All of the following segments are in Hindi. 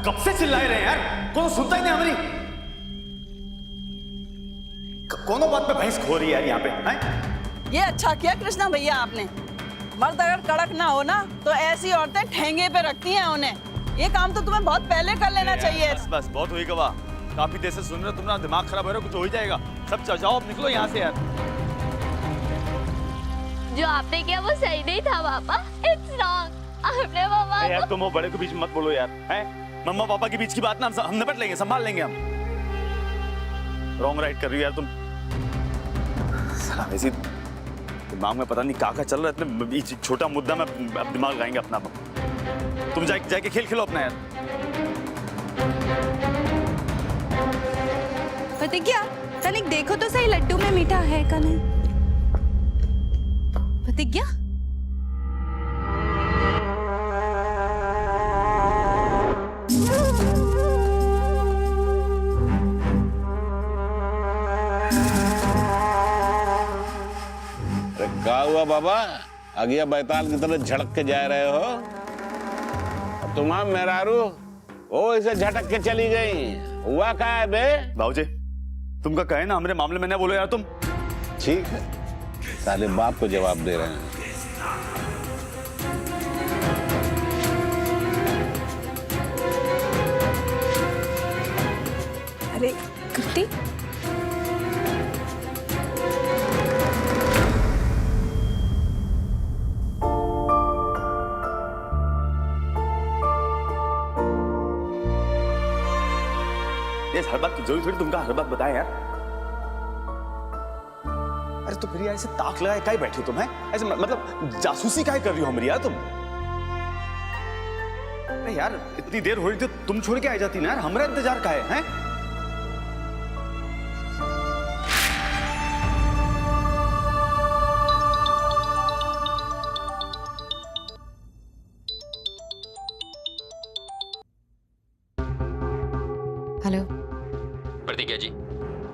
कब से चिल्लाए रहे हैं यार, कौन सुनता ही नहीं हमारी। कौन बात पे भैंस खो रही है यार यहाँ पे हैं? ये अच्छा किया कृष्णा भैया आपने। मर्द अगर कड़क ना हो ना तो ऐसी औरतें ठेंगे पे रखती हैं उन्हें। ये काम तो तुम्हें बहुत पहले कर लेना चाहिए। बस बस बहुत हुई गवा, काफी देर से सुन रहे हो तुम ना, दिमाग खराब हो रहा है, कुछ हो ही जाएगा। सब जाओ अब निकलो यहाँ से यार। जो आपने किया वो सही नहीं था पापा, इट्स रॉन्ग। आपने मम्मा यार तुम वो बड़े के बीच में मत बोलो यार, हैं? मम्मा पापा के बीच की बात ना हम निपट लेंगे, संभाल लेंगे हम। रॉन्ग राइट कर रही हो यार तुम। सलाम ऐसी दिमाग में पता नहीं क्या चल रहा है, इतने छोटा मुद्दा में अब दिमाग लगाएंगे अपना। तुम जाके खेल खेलो अपना यार। प्रतिज्ञा तनिक देखो तो सही लड्डू में मीठा है का नहीं। प्रतिज्ञा क्या हुआ बाबा, आगिया बैताल की तरह झड़क के जा रहे हो? तुम्हारा मेहरारू वो इसे झटक के चली गई, हुआ क्या है बे? बाबूजी तुम का कहे ना, हमारे मामले में ना बोलो यार तुम। ठीक है, साले बाप को जवाब दे रहे हैं। अरे कृति हर बात जरूरी थोड़ी तुमका हर बात बताए यार। अरे तो फिर यार ऐसे ताक लगाए काहे बैठी हो तुम, हैं? ऐसे मतलब जासूसी काहे कर रही हो हमारी यार तुम? अरे यार इतनी देर हो रही थी, तुम छोड़ के आ जाती ना यार, हमारा इंतजार काहे हैं? हेलो प्रतिज्ञा जी,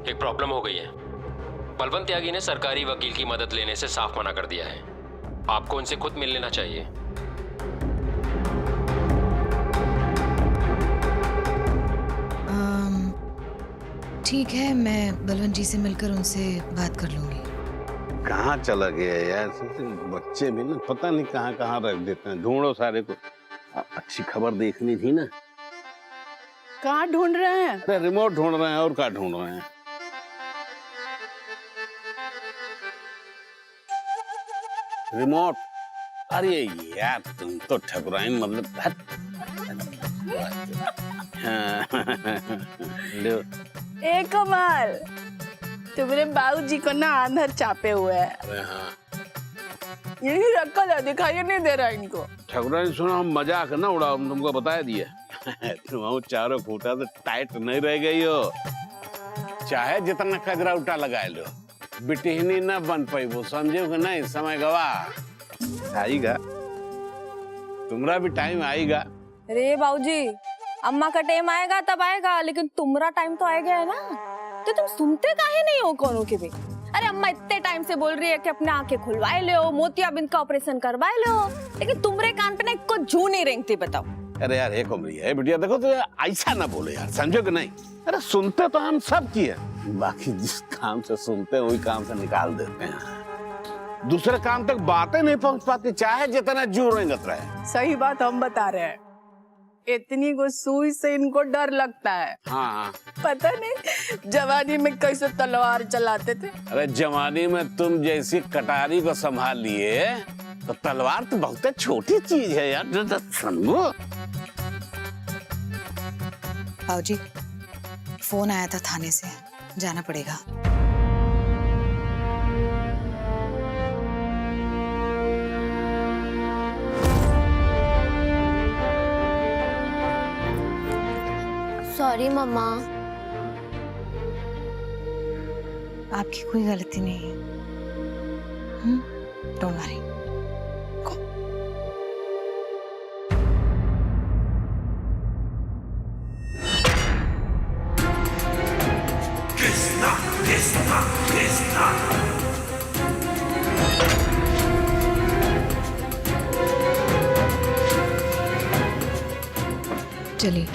एक प्रॉब्लम हो गई है। बलवंत त्यागी ने सरकारी वकील की मदद लेने से साफ मना कर दिया है। आपको उनसे खुद मिल लेना चाहिए। ठीक है, मैं बलवंत जी से मिलकर उनसे बात कर लूंगी। कहाँ चला गया यार, बच्चे भी ना पता नहीं कहाँ कहाँ रख देते हैं। ढूंढो सारे को, अच्छी खबर देखनी थी ना। कहाँ ढूंढ रहे हैं? अरे रिमोट ढूंढ रहे हैं, और क्या ढूंढ रहे हैं? रिमोट? अरे यार तुम तो ठकुराइन मतलब लो। ए कमाल, तुम्हारे बाबूजी को ना अंदर चापे हुए हैं। अरे हाँ, यही रखा था, दिखाई नहीं दे रहा इनको। ठकुराइन सुनो, हम मजाक ना उड़ाओ, हम तुमको बता दिया। तुम चारों खूटा तो टाइट नहीं रह गई हो, चाहे जितना कजरा उठा लगा लो, बिटिहनी न बन पाई वो, समझो कि नहीं? समय गवा आएगा, तुम्हारा भी टाइम आएगा। अरे बाबूजी, अम्मा का टाइम आएगा तब आएगा, लेकिन तुम्हारा टाइम तो आएगा है ना। तो तुम सुनते काहे नहीं हो कोनो के भी? अरे अम्मा इतने टाइम से बोल रही है कि अपने आंखें खुलवाए लो, मोतियाबिंद का ऑपरेशन करवाए लो, लेकिन तुम्हारे कान पे ना को जू नहीं रेंगती। बताओ। अरे यार एक उम्र है बिटिया, देखो तो ऐसा ना बोले यार, समझो कि नहीं? अरे सुनते तो हम सब की है, बाकी जिस काम से सुनते हैं वही काम से निकाल देते हैं। दूसरे काम तक बातें नहीं पहुंच पाती, चाहे जितना जोर रेंगत रहे। सही बात हम बता रहे हैं, इतनी को सुई से इनको डर लगता है। हाँ, पता नहीं जवानी में कैसे तलवार चलाते थे। अरे जवानी में तुम जैसी कटारी को संभाल लिए तो तलवार तो बहुत छोटी चीज है यार, समझो। बाबूजी, फोन आया था थाने से, जाना पड़ेगा। सॉरी मम्मा। आपकी कोई गलती नहीं है। Don't worry. चलिए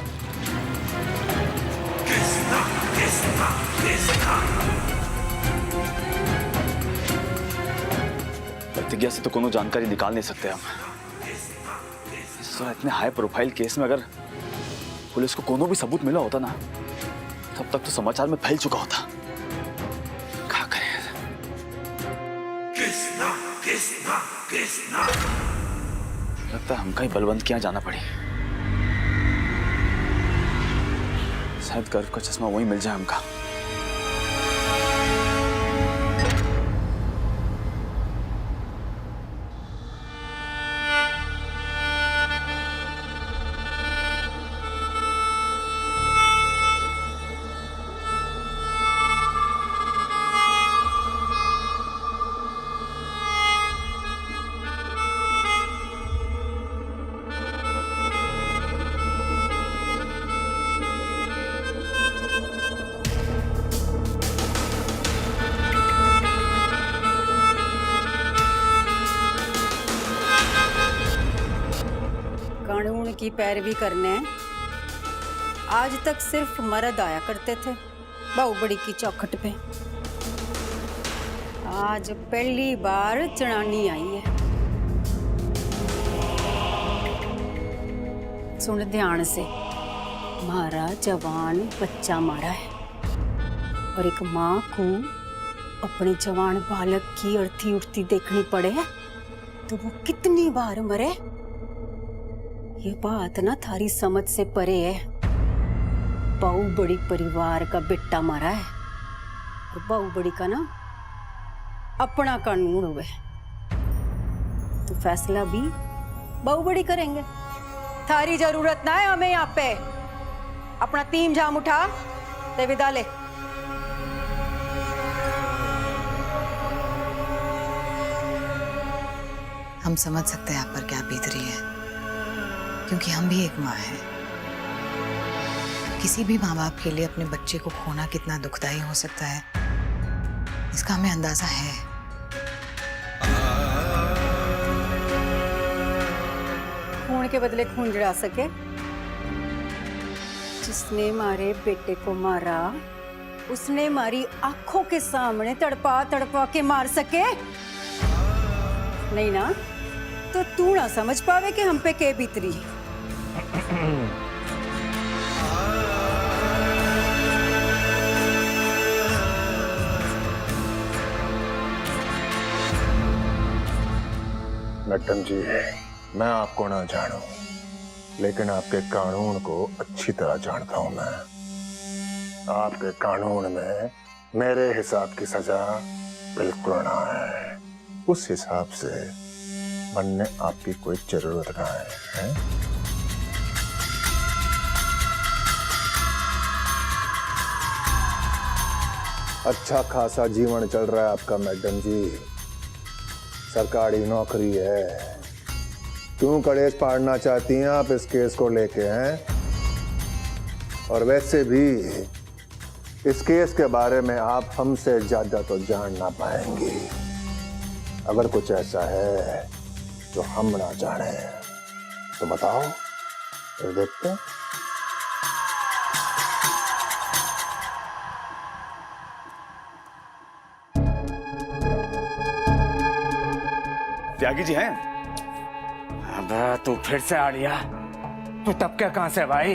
प्रतिज्ञा से तो कोनो जानकारी निकाल नहीं सकते हम। इतने हाई प्रोफाइल केस में अगर पुलिस को कोनो भी सबूत मिला होता ना, तब तक तो समाचार में फैल चुका होता। क्या करें? लगता है हमका ही बलवंत के यहाँ जाना पड़े। शायद गर्व का चश्मा वही मिल जाए हमका। कानून की पैरवी करने आज तक सिर्फ मर्द आया करते थे बाहुबड़ी की चौखट पे। आज पहली बार जनानी आई है। सुन ध्यान से, मारा जवान बच्चा मारा है और एक माँ को अपने जवान बालक की अर्थी उठती देखनी पड़े तो वो कितनी बार मरे। ये बात ना थारी समझ से परे है। बाहुबड़ी परिवार का बेटा मारा है और बाहुबड़ी का ना अपना कानून हुए, तो फैसला भी बाहुबड़ी करेंगे। थारी जरूरत ना है हमें यहाँ पे। अपना टीम जाम उठा ते विदा ले। हम समझ सकते हैं आप पर क्या बीत रही है, क्योंकि हम भी एक माँ हैं। किसी भी माँ बाप के लिए अपने बच्चे को खोना कितना दुखदाई हो सकता है, इसका हमें अंदाजा है। खून के बदले खून जड़ा सके। जिसने मारे बेटे को मारा, उसने मारी आंखों के सामने तड़पा तड़पा के मार सके नहीं ना, तो तू ना समझ पावे कि हम पे के बीत रही है। मैडम जी, मैं आपको ना जानूं, लेकिन आपके कानून को अच्छी तरह जानता हूं मैं। आपके कानून में मेरे हिसाब की सजा बिल्कुल ना है। उस हिसाब से बनने आपकी कोई जरूरत ना है? अच्छा खासा जीवन चल रहा है आपका मैडम जी, सरकारी नौकरी है। क्यों कलेश पाड़ना चाहती हैं आप इस केस को लेके हैं? और वैसे भी इस केस के बारे में आप हमसे ज्यादा तो जान ना पाएंगी। अगर कुछ ऐसा है जो हम ना जाने तो बताओ, फिर देखते हैं। त्यागी जी हैं? अबे तू फिर से आ लिया। तू टपके कहां से भाई?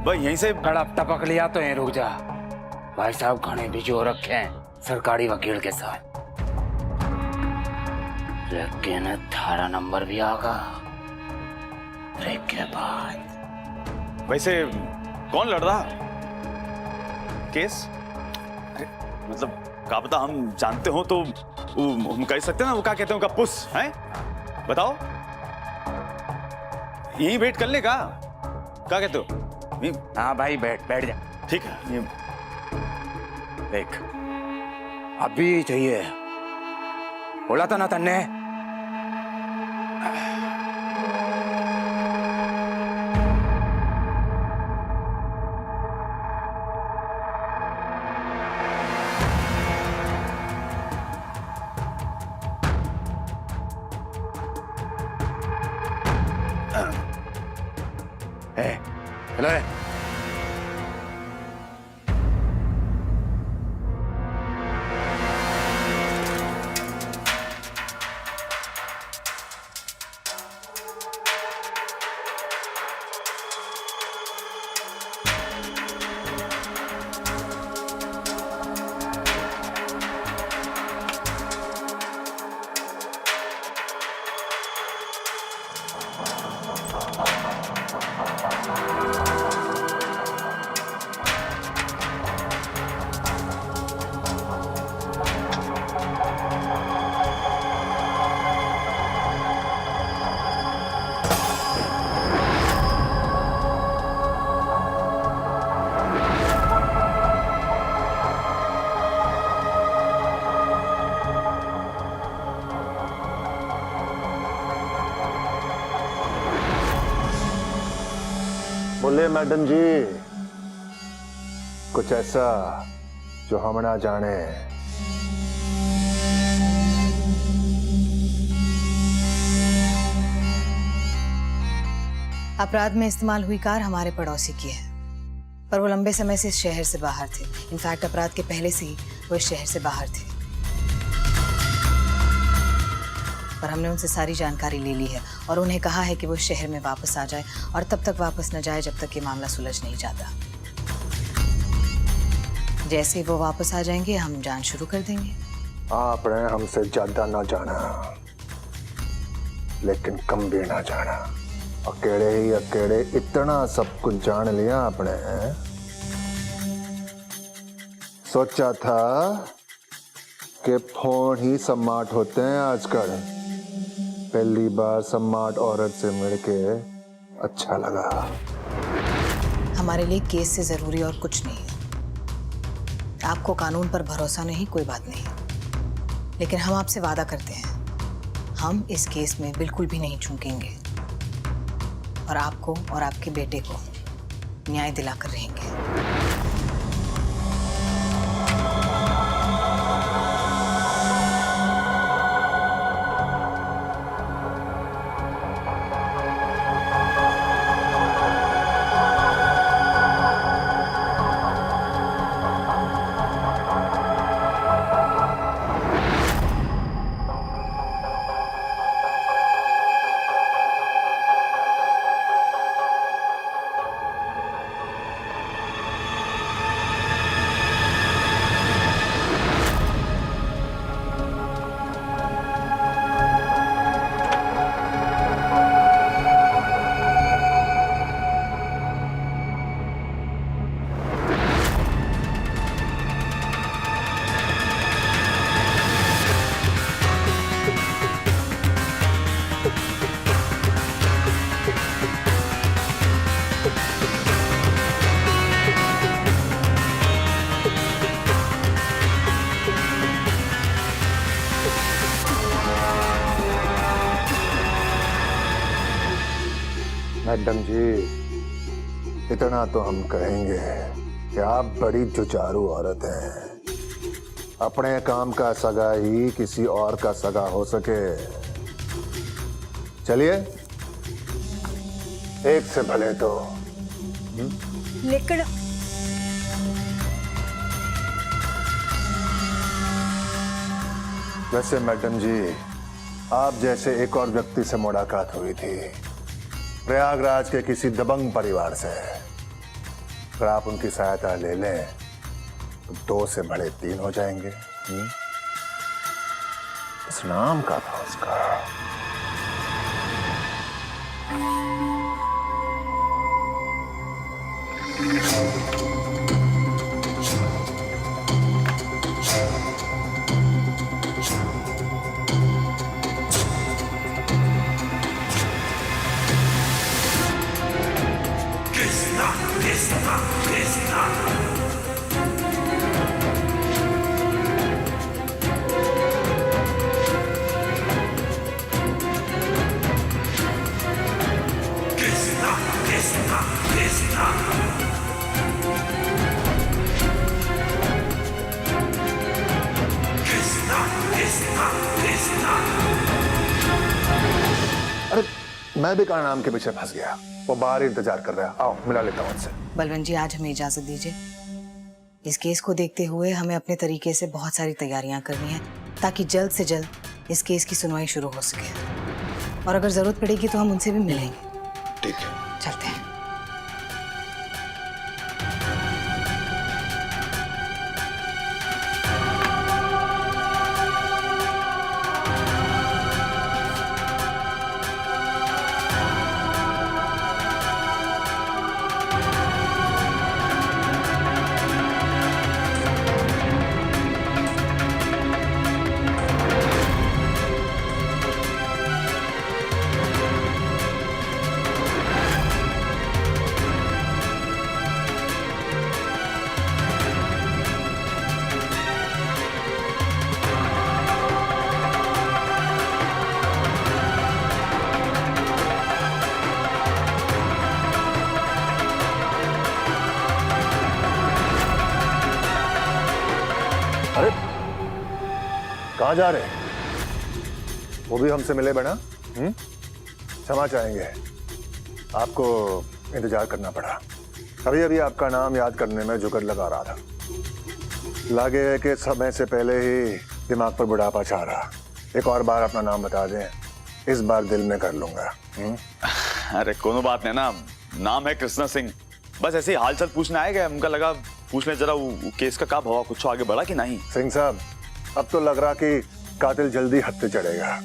भाई यहीं से कड़प टपक लिया तो यहीं रुक जा। भाई साहब घने बिजी हो रखे हैं सरकारी वकील के साथ, लेकिन 18 नंबर भी आगा ब्रेक के बाद। वैसे कौन लड़ रहा केस? अरे मतलब क्या पता हम जानते हो तो हम कह सकते हैं ना, वो क्या कहते हैं उनका पुस है। बताओ, यही वेट कर ले का? क्या कहते हो? हाँ भाई बैठ जा। ठीक है, ये देख अभी चाहिए बोला था ना तन्ने। हेलो बोले मैडम जी, कुछ ऐसा जो हम ना जाने। अपराध में इस्तेमाल हुई कार हमारे पड़ोसी की है, पर वो लंबे समय से इस शहर से बाहर थे। इनफैक्ट अपराध के पहले से ही वो इस शहर से बाहर थे। पर हमने उनसे सारी जानकारी ले ली है और उन्हें कहा है कि वो इस शहर में वापस आ जाए और तब तक वापस न जाए जब तक ये मामला सुलझ नहीं जाता। जैसे ही वो वापस आ जाएंगे हम जांच शुरू कर देंगे। आपने हमसे ज्यादा ना जाना, लेकिन कम भी ना जाना। अकेले ही अकेले इतना सब कुछ जान लिया आपने। सोचा था कि फोन ही स्मार्ट होते हैं आजकल। पहली बार स्मार्ट औरत से मिलके अच्छा लगा। हमारे लिए केस से जरूरी और कुछ नहीं है। आपको कानून पर भरोसा नहीं, कोई बात नहीं, लेकिन हम आपसे वादा करते हैं हम इस केस में बिल्कुल भी नहीं चूकेंगे और आपको और आपके बेटे को न्याय दिलाकर रहेंगे। मैडम जी, इतना तो हम कहेंगे कि आप बड़ी जुझारू औरत हैं। अपने काम का सगा ही किसी और का सगा हो सके। चलिए, एक से भले तो। लेकिन वैसे मैडम जी, आप जैसे एक और व्यक्ति से मुलाकात हुई थी, प्रयागराज के किसी दबंग परिवार से। अगर आप उनकी सहायता ले लें तो 2 से भले 3 हो जाएंगे। इस नाम का था उसका। अरे, मैं भी काला नाम के पीछे फंस गया। वो बाहर इंतजार कर रहा है। आओ, मिला लेता हूं उनसे। बलवंत जी, आज हमें इजाजत दीजिए। इस केस को देखते हुए हमें अपने तरीके से बहुत सारी तैयारियां करनी है ताकि जल्द से जल्द इस केस की सुनवाई शुरू हो सके। और अगर जरूरत पड़ेगी तो हम उनसे भी मिलेंगे। ठीक है, चलते हैं। अरे कहाँ जा रहे? वो भी हमसे मिले बना? क्षमा चाहेंगे, आपको इंतजार करना पड़ा। अभी अभी आपका नाम याद करने में जुगड़ लगा रहा था। लगे है कि समय से पहले ही दिमाग पर बुढ़ापा छा रहा। एक और बार अपना नाम बता दें, इस बार दिल में कर लूंगा। अरे कोनो बात नहीं ना, नाम है कृष्णा सिंह। बस ऐसे ही हालचाल पूछने आए गए, हमका लगा पूछ ले जरा वो केस का क्या भवा, कुछ आगे बढ़ा कि नहीं। सिंह साहब, अब तो लग रहा कि कातिल जल्दी हद पे चढ़ेगा।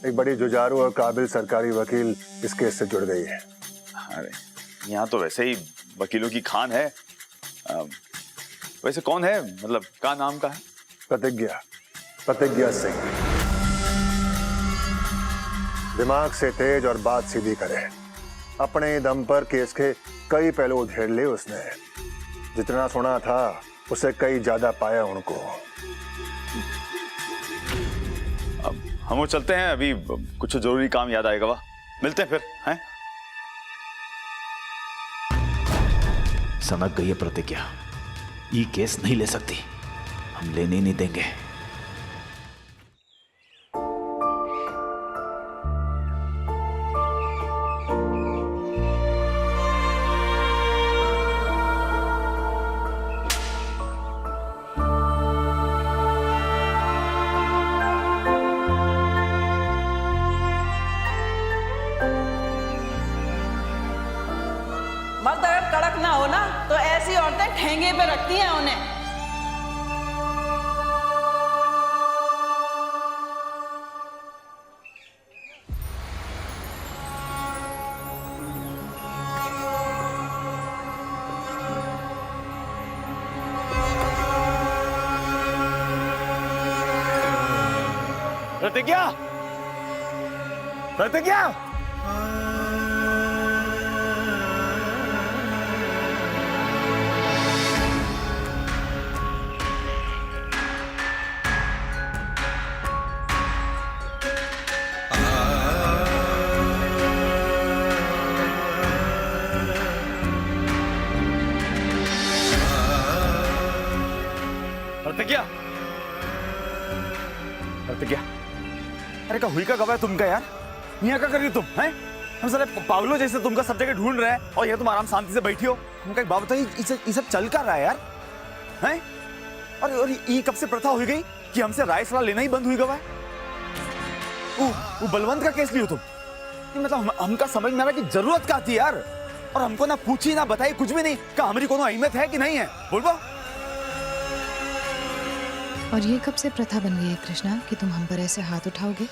एक बड़ी जुझारू और काबिल सरकारी वकील इस केस से जुड़ गई है। अरे यहाँ तो वैसे ही वकीलों की खान है। वैसे कौन है, मतलब क्या नाम का है? प्रतिज्ञा सिंह। दिमाग से तेज और बात सीधी करे। अपने दम पर केस के कई पहलू उधेड़ लिए उसने। जितना सुना था उसे कई ज्यादा पाया उनको। अब हम वो चलते हैं, अभी कुछ जरूरी काम याद आएगा। वाह, मिलते हैं फिर, हैं? सनक गई है प्रतिज्ञा, ये केस नहीं ले सकती, हम लेने नहीं देंगे। मर्द अगर कड़क ना हो ना तो ऐसी औरतें ठेंगे पे रखती हैं उन्हें। प्रतिज्ञा, प्रतिज्ञा, प्रतिज्ञा, प्रतिज्ञा। अरे का हुई का गवाह तुमका यार, यहाँ क्या कर रही हो तुम? हैं? हम सारे पागलों जैसे तुमका सब जगह ढूंढ रहे हैं और ये तुम आराम शांति से बैठी हो। हमका एक बात बताइए, ये सब चल कर रहा है यार? हैं? और ये कब से प्रथा हो गई कि हमसे राय सलाह लेना ही बंद हुई गवाह? वो बलवंत का केस लियो तुम? मतलब हमका समझ में आ रहा है कि जरूरत क्या थी यार, और हमको ना पूछी ना बताई, कुछ भी नहीं। क्या हमारी कोनो अहमियत है कि नहीं है? बोलो। और ये कब से प्रथा बन गई है कृष्णा कि तुम हम पर ऐसे हाथ उठाओगे?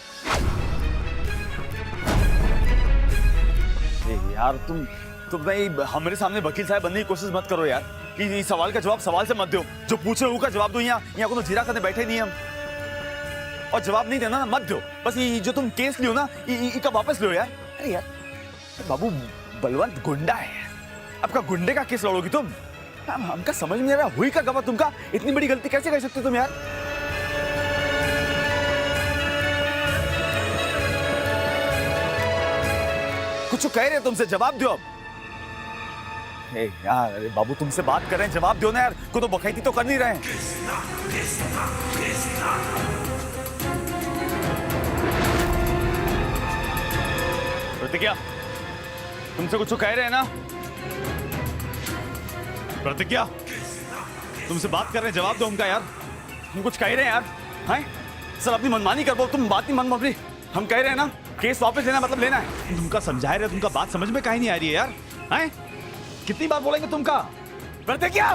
यार तुम नहीं हमारे सामने वकील साहब बनने की कोशिश मत करो यार। कि इस सवाल का जवाब सवाल से मत दो, जो पूछे वो का जवाब दो। यहाँ को तो जीरा करने बैठे नहीं हम, और जवाब नहीं देना ना मत दो। बस ये जो तुम केस लियो ना, इका वापस लो यार। अरे यार बाबू, बलवंत गुंडा है, आपका गुंडे का केस लड़ोगी तुम? हमका समझ में नहीं आ रहा, हुई का गवाह तुमका इतनी बड़ी गलती कैसे कर सकते हो तुम यार? कुछ कह रहे तुमसे, जवाब दो अब। यार अरे बाबू, तुमसे बात कर रहे हैं, जवाब दो ना यार। को तो बखैती तो कर नहीं रहे हैं। प्रतिज्ञा, तुमसे कुछ कह रहे हैं ना? प्रतिज्ञा, तुमसे बात कर रहे हैं, जवाब दो उनका यार। हम कुछ कह रहे हैं यार, हैं? सर अपनी मनमानी कर, तुम बात नहीं मन अपनी। हम कह रहे हैं ना, केस वापस लेना मतलब लेना है। तुमका समझा रहे, तुमका बात समझ में काहे नहीं आ रही है यार? हैं? कितनी बार बोलेंगे तुमका? प्रतिज्ञा।